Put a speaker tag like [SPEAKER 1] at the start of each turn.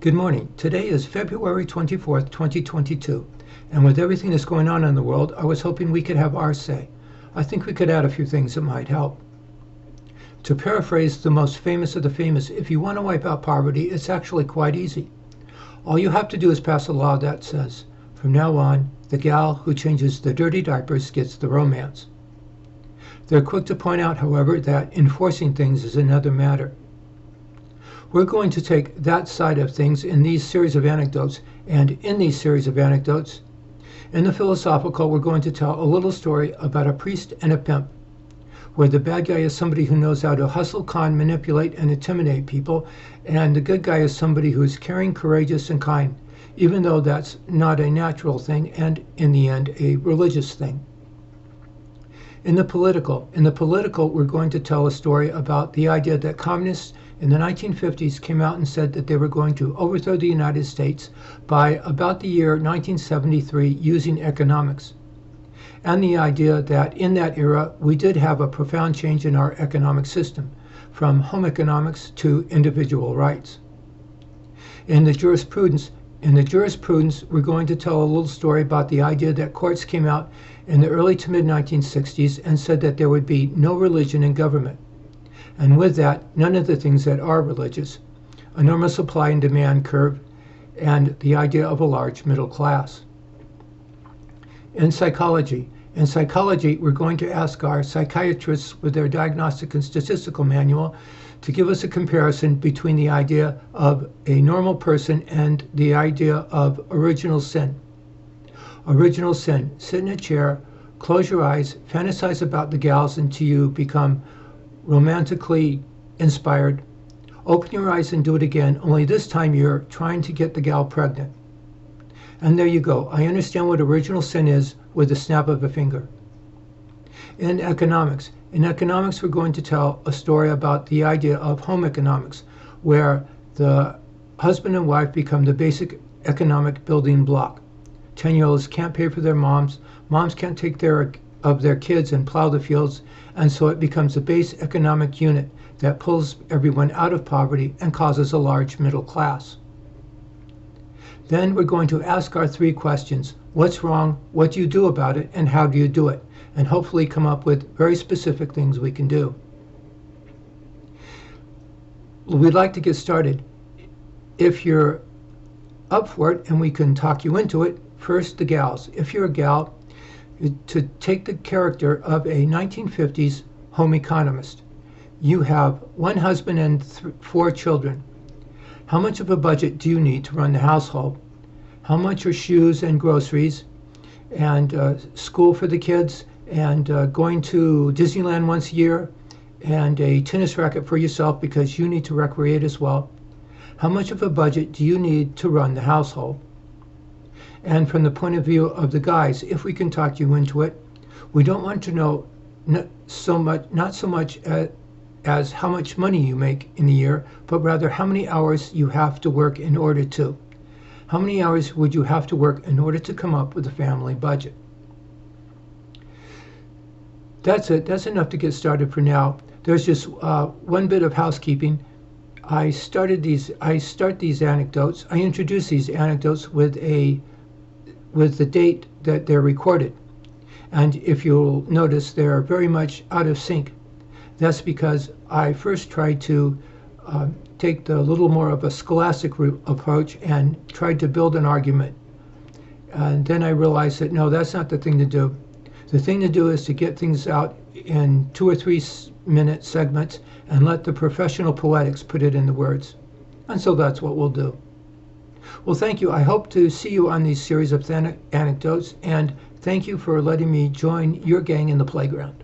[SPEAKER 1] Good morning. Today is February 24th, 2022, and with everything that's going on in the world, I was hoping we could have our say. I think we could add a few things that might help. To paraphrase the most famous of the famous, if you want to wipe out poverty, it's actually quite easy. All you have to do is pass a law that says, from now on, the gal who changes the dirty diapers gets the romance. They're quick to point out, however, that enforcing things is another matter. We're going to take that side of things in these series of anecdotes, and in these series of anecdotes, in the philosophical, we're going to tell a little story about a priest and a pimp, where the bad guy is somebody who knows how to hustle, con, manipulate, and intimidate people, and the good guy is somebody who is caring, courageous, and kind, even though that's not a natural thing and, in the end, a religious thing. In the political, we're going to tell a story about the idea that communists in the 1950s came out and said that they were going to overthrow the United States by about the year 1973 using economics. And the idea that in that era, we did have a profound change in our economic system, from home economics to individual rights. In the jurisprudence, we're going to tell a little story about the idea that courts came out in the early to mid-1960s and said that there would be no religion in government. And with that, none of the things that are religious, a normal supply and demand curve, and the idea of a large middle class. In psychology, we're going to ask our psychiatrists with their diagnostic and statistical manual to give us a comparison between the idea of a normal person and the idea of original sin. Original sin, sit in a chair, close your eyes, fantasize about the gals until you become romantically inspired. Open your eyes and do it again, only this time you're trying to get the gal pregnant. And there you go. I understand what original sin is with the snap of a finger. In economics, we're going to tell a story about the idea of home economics, where the husband and wife become the basic economic building block. 10-year-olds can't pay for their moms can't take care of their kids and plow the fields, and so it becomes a base economic unit that pulls everyone out of poverty and causes a large middle class. Then we're going to ask our three questions: what's wrong, what do you do about it, and how do you do it? And hopefully come up with very specific things we can do. We'd like to get started. If you're up for it and we can talk you into it, first the gals. If you're a gal, to take the character of a 1950s home economist. You have one husband and 4 children. How much of a budget do you need to run the household? How much are shoes and groceries and school for the kids and going to Disneyland once a year and a tennis racket for yourself because you need to recreate as well? How much of a budget do you need to run the household? And from the point of view of the guys, if we can talk you into it, we don't want to know not so much as how much money you make in a year, but rather how many hours you have to work in order to. How many hours would you have to work in order to come up with a family budget? That's it. That's enough to get started for now. There's just one bit of housekeeping. I start these anecdotes. I introduce these anecdotes with the date that they're recorded. And if you'll notice, they're very much out of sync. That's because I first tried to take the little more of a scholastic approach and tried to build an argument. And then I realized that no, that's not the thing to do. The thing to do is to get things out in 2 or 3 minute segments and let the professional poetics put it in the words. And so that's what we'll do. Well, thank you. I hope to see you on these series of anecdotes, and thank you for letting me join your gang in the playground.